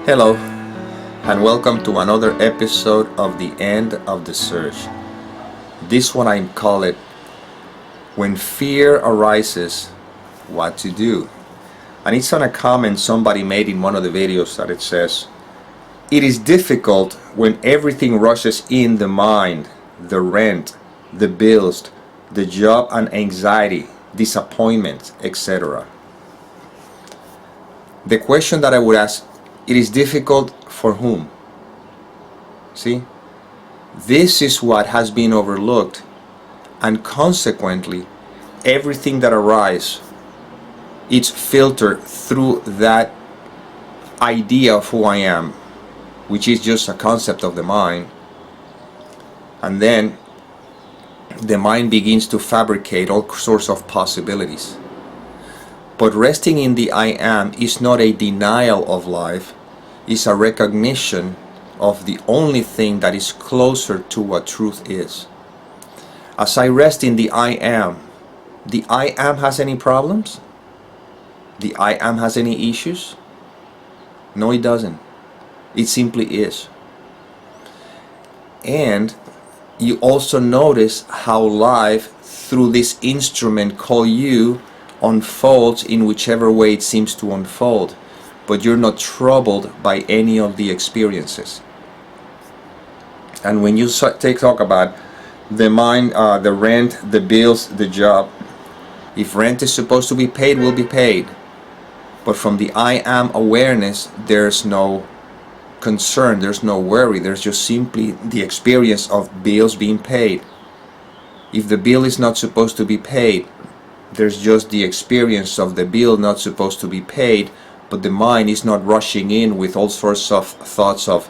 Hello, and welcome to another episode of The End of the Search. This one I call it When Fear Arises, What to Do. And it's on a comment somebody made in one of the videos that it says, "It is difficult when everything rushes in the mind, the rent, the bills, the job and anxiety, disappointment, etc." The question that I would ask, it is difficult for whom? See? This is what has been overlooked, and consequently, everything that arises, it's filtered through that idea of who I am, which is just a concept of the mind, and then the mind begins to fabricate all sorts of possibilities. But resting in the I am is not a denial of life, it's a recognition of the only thing that is closer to what truth is. As I rest in the I am has any problems? The I am has any issues? No, it doesn't. It simply is. And you also notice how life, through this instrument called you, unfolds in whichever way it seems to unfold, but you're not troubled by any of the experiences. And when you talk about the mind, the rent, the bills, the job, if rent is supposed to be paid, will be paid. But from the I am awareness, there's no concern, there's no worry, there's just simply the experience of bills being paid. If the bill is not supposed to be paid, there's just the experience of the bill not supposed to be paid, but the mind is not rushing in with all sorts of thoughts of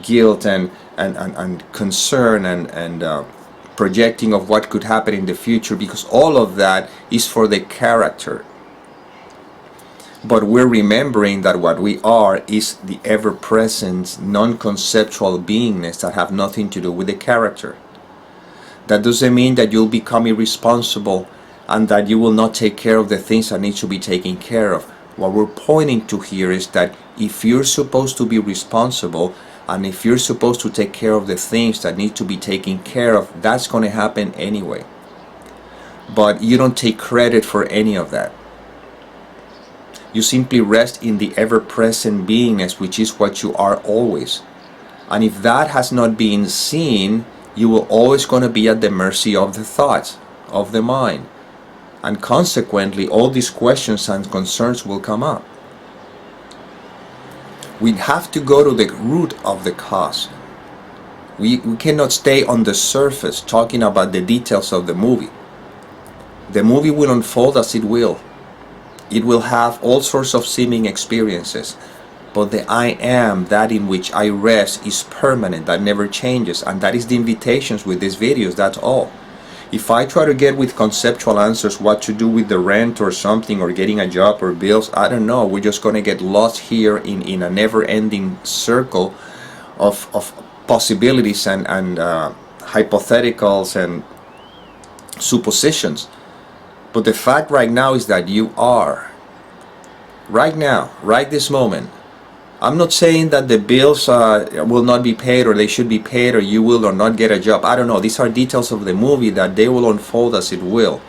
guilt and concern and projecting of what could happen in the future, because all of that is for the character. But we're remembering that what we are is the ever-present non-conceptual beingness that have nothing to do with the character. That doesn't mean that you'll become irresponsible and that you will not take care of the things that need to be taken care of. What we're pointing to here is that if you're supposed to be responsible and if you're supposed to take care of the things that need to be taken care of, that's going to happen anyway. But you don't take credit for any of that. You simply rest in the ever-present beingness, which is what you are always. And if that has not been seen, you will always going to be at the mercy of the thoughts, of the mind. And consequently, all these questions and concerns will come up. We have to go to the root of the cause. We cannot stay on the surface talking about the details of the movie. The movie will unfold as it will. It will have all sorts of seeming experiences. But the I am, that in which I rest, is permanent, that never changes. And that is the invitations with these videos, that's all. If I try to get with conceptual answers what to do with the rent or something, or getting a job or bills, I don't know, we're just going to get lost here in a never-ending circle of possibilities and hypotheticals and suppositions. But the fact right now is that you are. Right now, right this moment. I'm not saying that the bills will not be paid or they should be paid or you will or not get a job. I don't know. These are details of the movie that they will unfold as it will,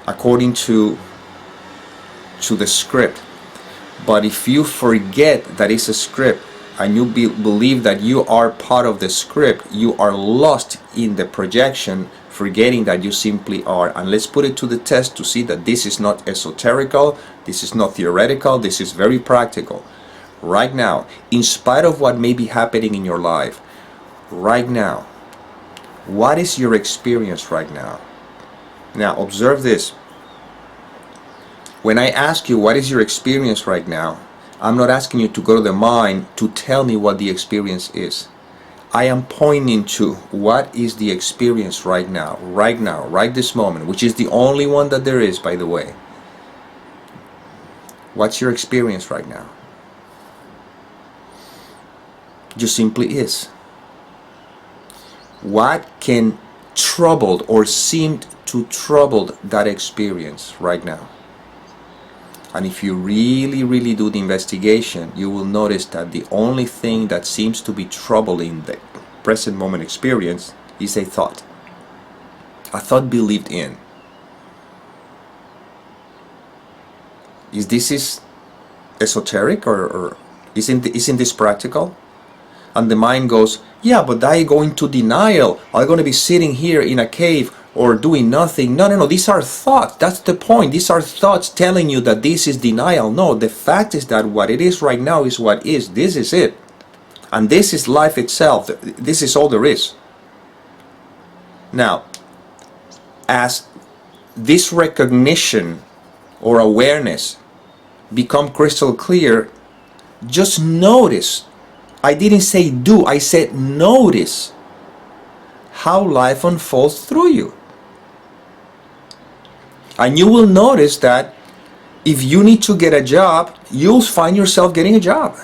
according to the script. But if you forget that it's a script and you believe that you are part of the script, you are lost in the projection, forgetting that you simply are. And let's put it to the test to see that this is not esoterical, this is not theoretical, this is very practical. Right now, in spite of what may be happening in your life, right now, what is your experience right now? Now, observe this. When I ask you what is your experience right now, I'm not asking you to go to the mind to tell me what the experience is. I am pointing to what is the experience right now, right this moment, which is the only one that there is, by the way. What's your experience right now? Just simply is. What can troubled or seemed to troubled that experience right now? And if you really do the investigation, you will notice that the only thing that seems to be troubling the present moment experience is a thought. A thought believed in. Is this esoteric or isn't this practical? And the mind goes, yeah, but I go into denial. I'm going to be sitting here in a cave or doing nothing. No. These are thoughts. That's the point. These are thoughts telling you that this is denial. No, the fact is that what it is right now is what is. This is it. And this is life itself. This is all there is. Now, as this recognition or awareness become crystal clear, just notice. I didn't say do, I said notice how life unfolds through you. And you will notice that if you need to get a job, you'll find yourself getting a job.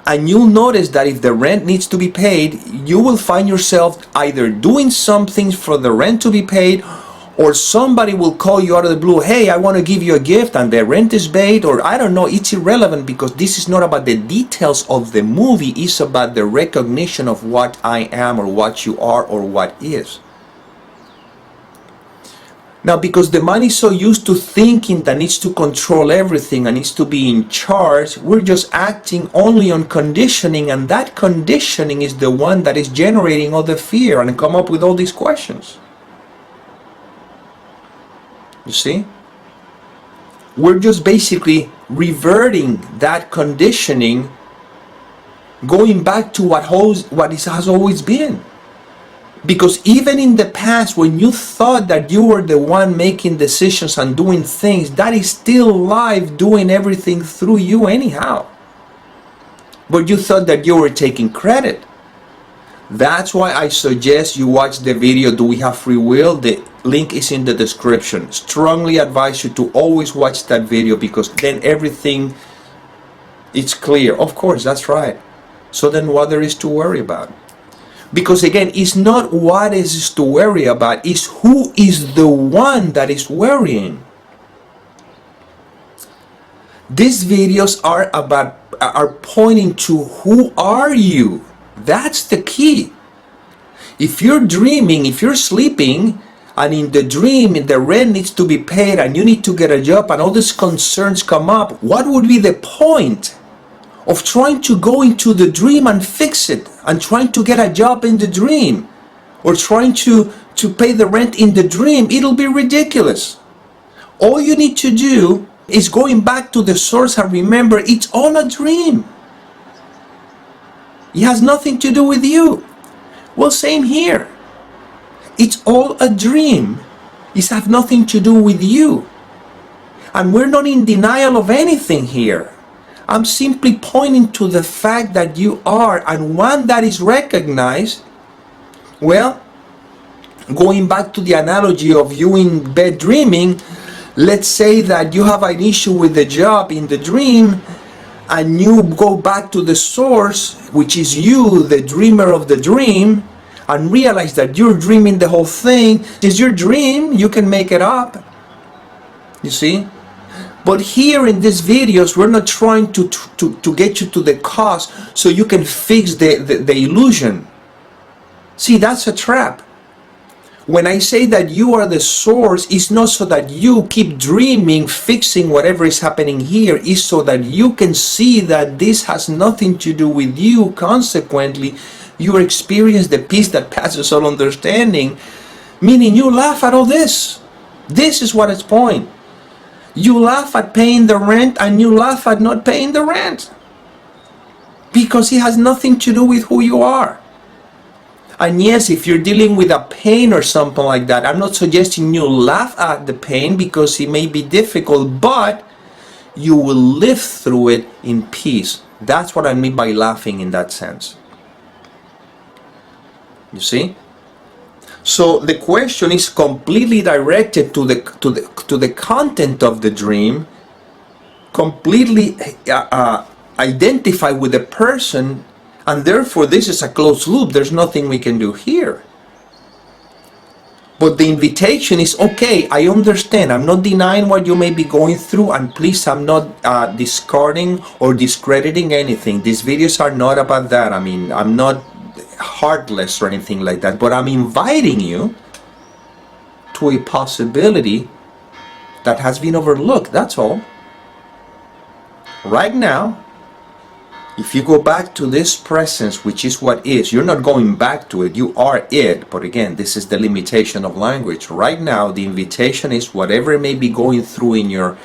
And you'll notice that if the rent needs to be paid, you will find yourself either doing something for the rent to be paid, or somebody will call you out of the blue, hey, I want to give you a gift and the rent is paid, or I don't know. It's irrelevant, because this is not about the details of the movie. It's about the recognition of what I am or what you are or what is. Now, because the mind is so used to thinking that needs to control everything and needs to be in charge, we're just acting only on conditioning, and that conditioning is the one that is generating all the fear and come up with all these questions. You see? We're just basically reverting that conditioning, going back to what has always been. Because even in the past, when you thought that you were the one making decisions and doing things, that is still life doing everything through you anyhow. But you thought that you were taking credit. That's why I suggest you watch the video, Do We Have Free Will? The link is in the description. Strongly advise you to always watch that video, because then everything is clear. Of course, that's right. So then what there is to worry about? Because again, it's not what is to worry about, it's who is the one that is worrying. These videos are pointing to who are you. That's the key. If you're dreaming, if you're sleeping, and in the dream the rent needs to be paid and you need to get a job and all these concerns come up, what would be the point of trying to go into the dream and fix it, and trying to get a job in the dream, or trying to pay the rent in the dream? It'll be ridiculous. All you need to do is going back to the source and remember it's all a dream. It has nothing to do with you. Well, same here. It's all a dream. It has nothing to do with you. And we're not in denial of anything here. I'm simply pointing to the fact that you are, and one that is recognized. Well, going back to the analogy of you in bed dreaming, let's say that you have an issue with the job in the dream, and you go back to the source, which is you, the dreamer of the dream, and realize that you're dreaming the whole thing. It's your dream, you can make it up. You see? But here in these videos, we're not trying to get you to the cause so you can fix the illusion. See, that's a trap. When I say that you are the source, it's not so that you keep dreaming, fixing whatever is happening here. It's so that you can see that this has nothing to do with you. Consequently, you experience the peace that passes all understanding, meaning you laugh at all this. This is what it's point. You laugh at paying the rent, and you laugh at not paying the rent, because it has nothing to do with who you are. And yes, if you're dealing with a pain or something like that, I'm not suggesting you laugh at the pain, because it may be difficult, but you will live through it in peace. That's what I mean by laughing in that sense. You see? So the question is completely directed to the content of the dream, completely identified with the person, and therefore this is a closed loop. There's nothing we can do here. But the invitation is, okay, I understand. I'm not denying what you may be going through, and please, I'm not discarding or discrediting anything. These videos are not about that. I mean, I'm not heartless or anything like that, but I'm inviting you to a possibility that has been overlooked. That's all. Right now, if you go back to this presence, which is what is, you're not going back to it, you are it. But again, this is the limitation of language. Right now, the invitation is whatever may be going through in your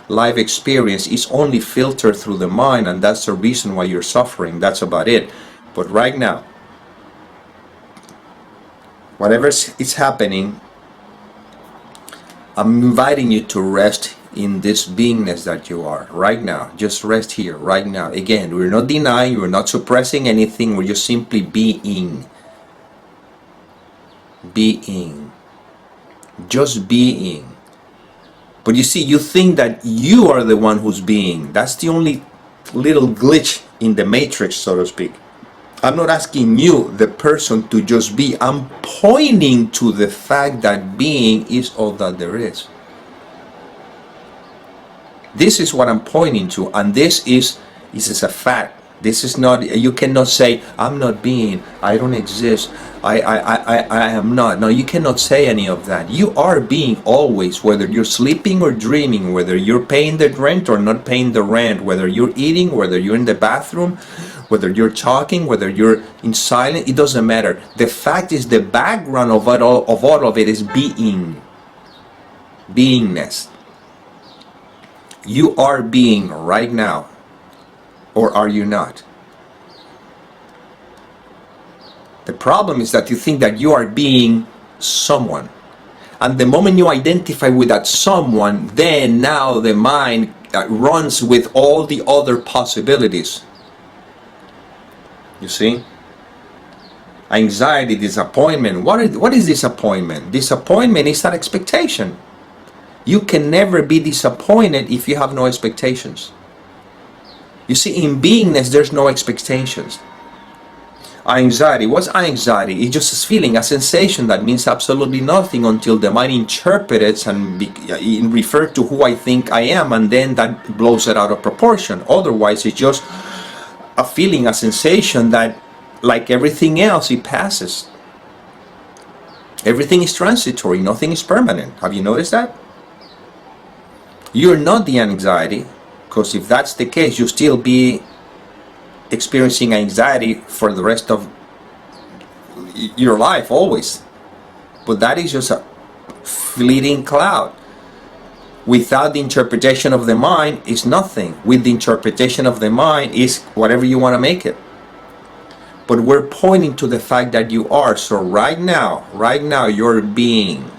life experience is only filtered through the mind, and that's the reason why you're suffering. That's about it. But right now, whatever is happening, I'm inviting you to rest in this beingness that you are right now. Just rest here right now. Again, we're not denying, we're not suppressing anything, we're just simply being. Just being. But you see, you think that you are the one who's being. That's the only little glitch in the matrix, so to speak. I'm not asking you, the person, to just be. I'm pointing to the fact that being is all that there is. This is what I'm pointing to, and this is a fact. This is not, you cannot say, I'm not being, I don't exist, I am not. No, you cannot say any of that. You are being always, whether you're sleeping or dreaming, whether you're paying the rent or not paying the rent, whether you're eating, whether you're in the bathroom, whether you're talking, whether you're in silence, it doesn't matter. The fact is, the background of all of it is being. Beingness. You are being right now, or are you not? The problem is that you think that you are being someone, and the moment you identify with that someone, then now the mind runs with all the other possibilities. You see? Anxiety, disappointment. What is disappointment? Disappointment is that expectation. You can never be disappointed if you have no expectations. You see, in beingness, there's no expectations. Anxiety, what's anxiety? It's just a feeling, a sensation that means absolutely nothing until the mind interprets and refer to who I think I am, and then that blows it out of proportion. Otherwise, it's just a feeling, a sensation that, like everything else, it passes. Everything is transitory, nothing is permanent. Have you noticed that? You're not the anxiety, because if that's the case, you'll still be experiencing anxiety for the rest of your life, always. But that is just a fleeting cloud. Without the interpretation of the mind is nothing. With the interpretation of the mind is whatever you want to make it. But we're pointing to the fact that you are. So right now, you're being.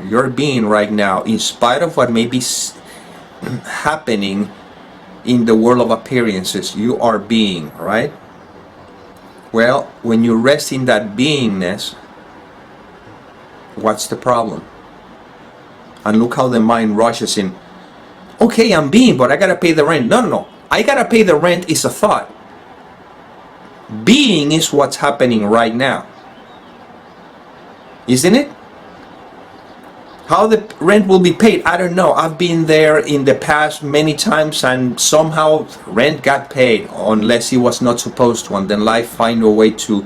You're being right now, in spite of what may be happening in the world of appearances, you are being, right? Well, when you rest in that beingness, what's the problem? And look how the mind rushes in. Okay, I'm being, but I gotta pay the rent. No. I gotta pay the rent is a thought. Being is what's happening right now. Isn't it? How the rent will be paid, I don't know. I've been there in the past many times, and somehow rent got paid, unless it was not supposed to, and then life find a way to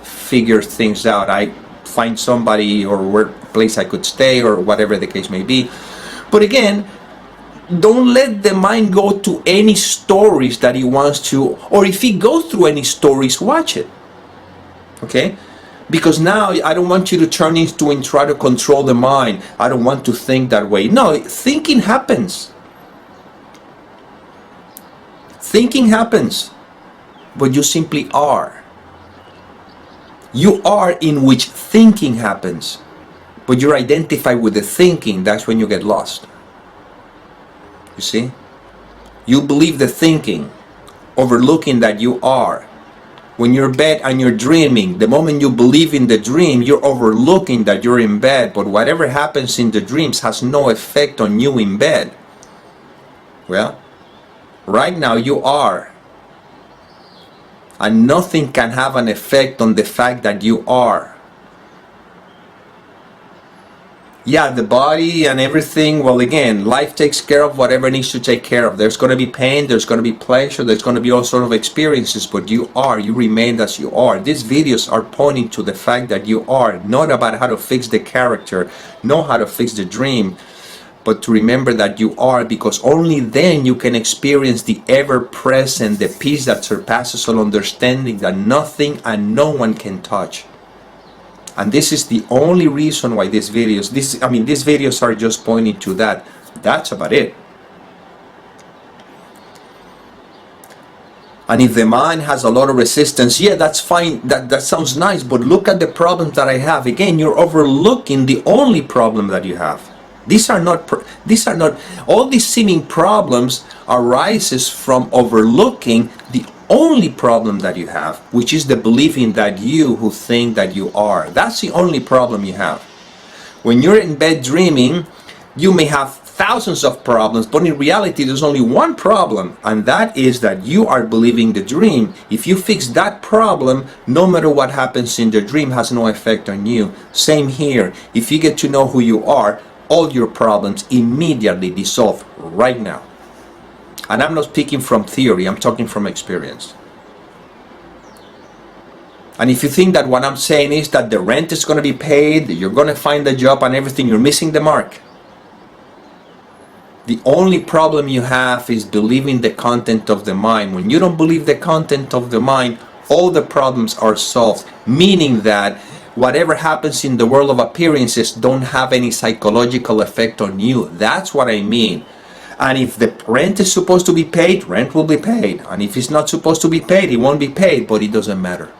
figure things out. I find somebody or place I could stay, or whatever the case may be. But again, don't let the mind go to any stories that he wants to, or if he goes through any stories, watch it. Okay? Because now I don't want you to turn into and try to control the mind. I don't want to think that way. No, thinking happens. Thinking happens. But you simply are. You are in which thinking happens. But you're identified with the thinking. That's when you get lost. You see? You believe the thinking, overlooking that you are. When you're in bed and you're dreaming, the moment you believe in the dream, you're overlooking that you're in bed, but whatever happens in the dreams has no effect on you in bed. Well, right now you are. And nothing can have an effect on the fact that you are. Yeah, the body and everything, well, again, life takes care of whatever needs to take care of. There's going to be pain, there's going to be pleasure, there's going to be all sort of experiences, but you remain as you are. These videos are pointing to the fact that you are, not about how to fix the character, not how to fix the dream, but to remember that you are, because only then you can experience the ever-present, the peace that surpasses all understanding, that nothing and no one can touch. And this is the only reason why these videos, these videos are just pointing to that. That's about it. And if the mind has a lot of resistance, yeah, that's fine, that sounds nice, but look at the problems that I have. Again, you're overlooking the only problem that you have. These are not, all these seeming problems arises from overlooking the only problem that you have, which is the believing that you who think that you are. That's the only problem you have. When you're in bed dreaming, you may have thousands of problems, but in reality there's only one problem, and that is that you are believing the dream. If you fix that problem, no matter what happens in the dream has no effect on you. Same here. If you get to know who you are, all your problems immediately dissolve right now. And I'm not speaking from theory, I'm talking from experience. And if you think that what I'm saying is that the rent is going to be paid, you're going to find a job and everything, you're missing the mark. The only problem you have is believing the content of the mind. When you don't believe the content of the mind, all the problems are solved, meaning that whatever happens in the world of appearances don't have any psychological effect on you. That's what I mean. And if the rent is supposed to be paid, rent will be paid. And if it's not supposed to be paid, it won't be paid, but it doesn't matter.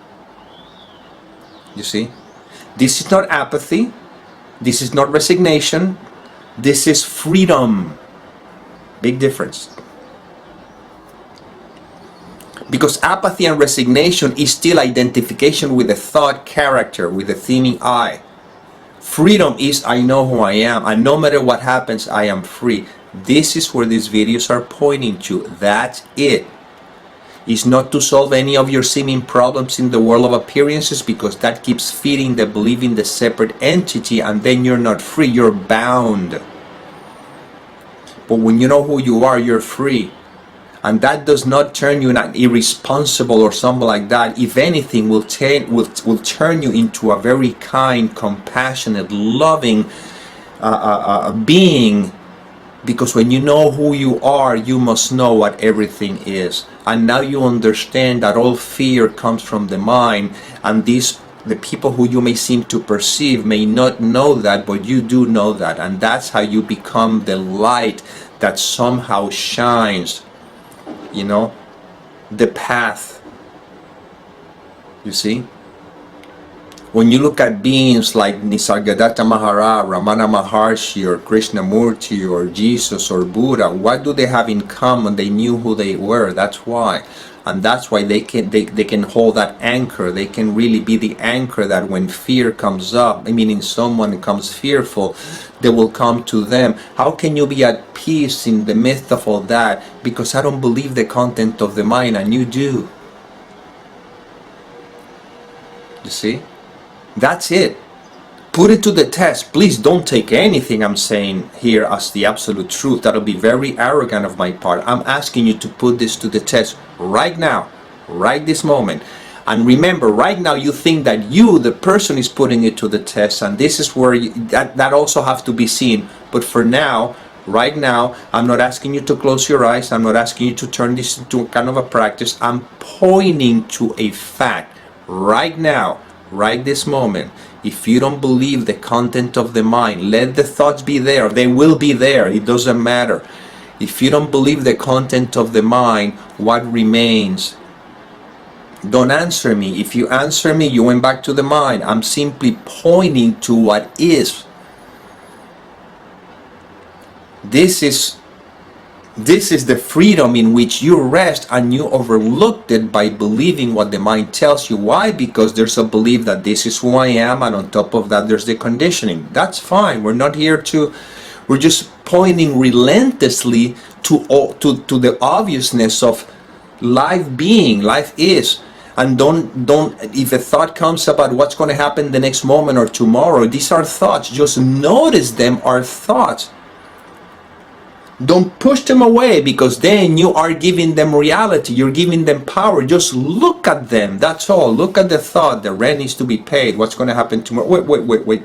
You see? This is not apathy. This is not resignation. This is freedom. Big difference. Because apathy and resignation is still identification with the thought character, with the theming I. Freedom is I know who I am, and no matter what happens, I am free. This is where these videos are pointing to. That's it. It's not to solve any of your seeming problems in the world of appearances, because that keeps feeding the belief in the separate entity, and then you're not free, you're bound. But when you know who you are, you're free. And that does not turn you into irresponsible or something like that. If anything, will turn you into a very kind, compassionate, loving being. Because when you know who you are, you must know what everything is. And now you understand that all fear comes from the mind. And the people who you may seem to perceive may not know that, but you do know that. And that's how you become the light that somehow shines. You know, the path. You see? When you look at beings like Nisargadatta Maharaj, Ramana Maharshi, or Krishnamurti, or Jesus, or Buddha, what do they have in common? They knew who they were. That's why. And that's why they can hold that anchor. They can really be the anchor that when fear comes up, meaning someone becomes fearful, they will come to them. How can you be at peace in the midst of all that? Because I don't believe the content of the mind, and you do. You see? That's it. Put it to the test. Please don't take anything I'm saying here as the absolute truth. That'll be very arrogant of my part. I'm asking you to put this to the test right now, right this moment. And remember, right now you think that you, the person, is putting it to the test, and this is where that also have to be seen. But for now, right now, I'm not asking you to close your eyes. I'm not asking you to turn this into a kind of a practice. I'm pointing to a fact right now, right this moment. If you don't believe the content of the mind, let the thoughts be there. They will be there. It doesn't matter. If you don't believe the content of the mind, what remains? Don't answer me. If you answer me, you went back to the mind. I'm simply pointing to what is. This is the freedom in which you rest, and you overlooked it by believing what the mind tells you. Why? Because there's a belief that this is who I am, and on top of that there's the conditioning. That's fine. We're not here to, we're just pointing relentlessly to the obviousness of life being. Life is. And don't, if a thought comes about what's going to happen the next moment or tomorrow, these are thoughts. Just notice them are thoughts. Don't push them away, because then you are giving them reality. You're giving them power. Just look at them. That's all. Look at the thought. The rent needs to be paid. What's going to happen tomorrow? Wait.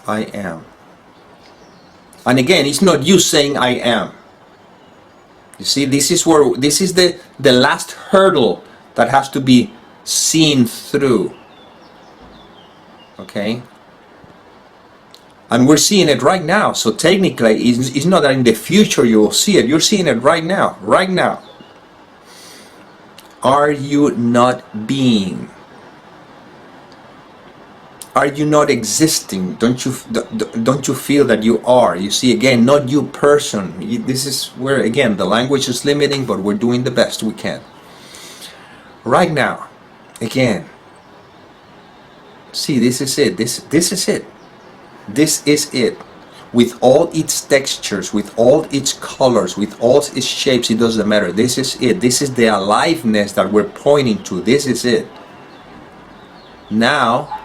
I am. And again, it's not you saying I am. You see, this is the last hurdle that has to be seen through. Okay? And we're seeing it right now. So technically, it's not that in the future you will see it. You're seeing it right now. Right now. Are you not being? Are you not existing? Don't you feel that you are? You see, again, not you person. This is where, again, the language is limiting, but we're doing the best we can. Right now, again. See, this is it. This is it. This is it. With all its textures, with all its colors, with all its shapes, it doesn't matter. This is it. This is the aliveness that we're pointing to. This is it. Now,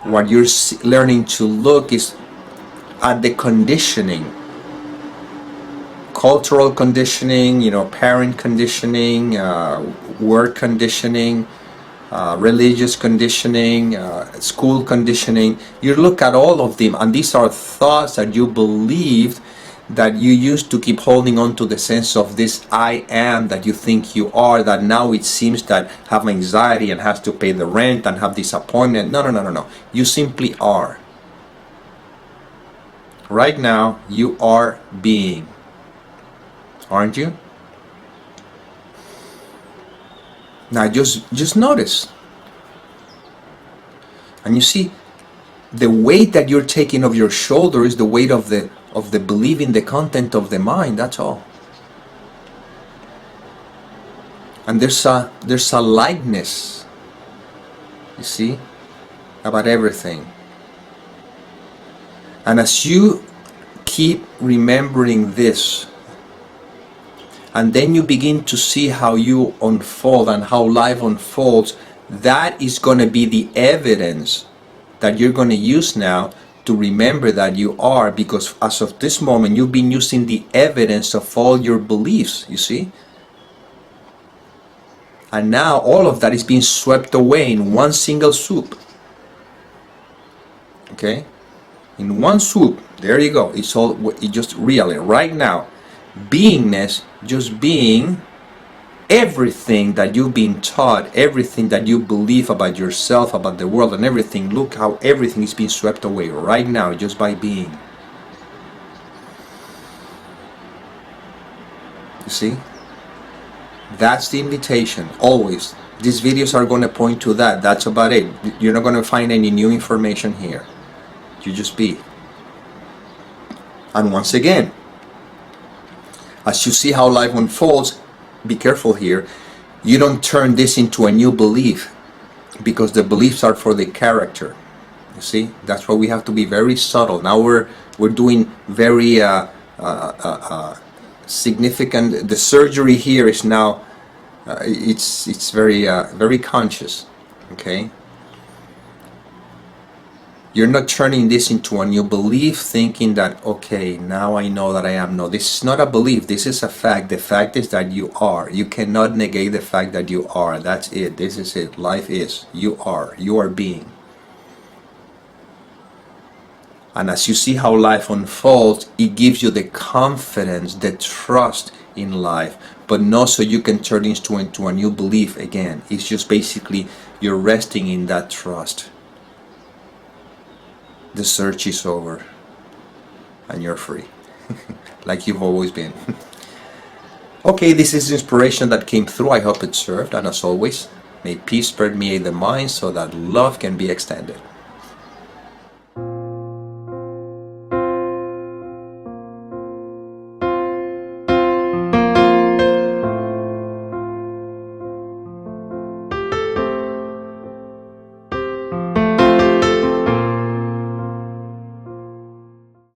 what you're learning to look is at the conditioning, cultural conditioning, parent conditioning, work conditioning, religious conditioning, school conditioning. You look at all of them, and these are thoughts that you believed, that you used to keep holding on to the sense of this I am that you think you are, that now it seems that have anxiety and has to pay the rent and have disappointment. No. You simply are. Right now, you are being. Aren't you? Now just notice. And you see, the weight that you're taking of your shoulder is the weight of the belief in the content of the mind. That's all. And there's a lightness, you see, about everything. And as you keep remembering this, and then you begin to see how you unfold and how life unfolds, that is going to be the evidence that you're going to use now to remember that you are, because as of this moment you've been using the evidence of all your beliefs, you see, and now all of that is being swept away in one single swoop. Okay, in one swoop. There you go. It's all, it just really right now, beingness, just being everything that you've been taught, everything that you believe about yourself, about the world and everything. Look how everything is being swept away right now just by being. You see? That's the invitation. Always. These videos are going to point to that. That's about it. You're not going to find any new information here. You just be. And once again, as you see how life unfolds, be careful here. You don't turn this into a new belief, because the beliefs are for the character. You see, that's why we have to be very subtle. Now we're doing very significant. The surgery here is now it's very very conscious. Okay. You're not turning this into a new belief, thinking that, okay, now I know that I am. No, this is not a belief. This is a fact. The fact is that you are. You cannot negate the fact that you are. That's it. This is it. Life is. You are. You are being. And as you see how life unfolds, it gives you the confidence, the trust in life. But not so you can turn this into a new belief again. It's just basically you're resting in that trust. The search is over and you're free like you've always been. Okay, this is inspiration that came through. I hope it served, and as always, may peace permeate the mind so that love can be extended.